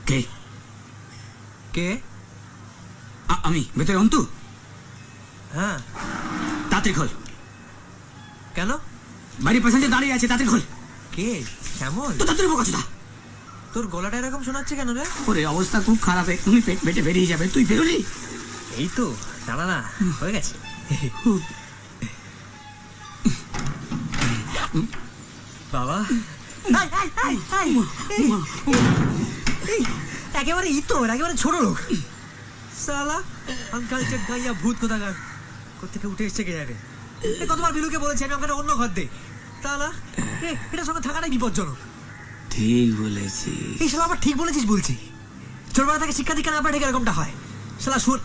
কে কে? আমি ভেতরে অন্তু। হ্যাঁ, তাড়াতাড়ি খোল। কেন? বাড়ির পেছনে দাঁড়িয়ে আছে, তাড়াতাড়ি খোল। কে? শ্যামল? তো তাড়াতাড়ি বকাচোদা। তোর গলাটা এরকম শোনাচ্ছে কেন রে? ওরে অবস্থা খুব খারাপ, এক্ষুনি পেট বেটে বেরিয়ে যাবে। তুই বেরোলি? এই তো, দাঁড়া না, হয়ে গেছে। বাবা, একেবারে ইতর, একেবারে ছোট লোক। সালা আনকালচার গাইয়া ভূত কোথাকার, কোথেকে উঠে এসছে কে জানে। কতবার বিলুকে বলেছি আমি ওখানে অন্য ঘর দে। সালা এটার সঙ্গে থাকাটাই বিপজ্জনক। ঠিক বলেছিস। এই শালা আবার ঠিক বলেছিস বলছি। ছোটবেলা থেকে শিক্ষা দীক্ষা না পাঠে এরকমটা হয়। শালা সুর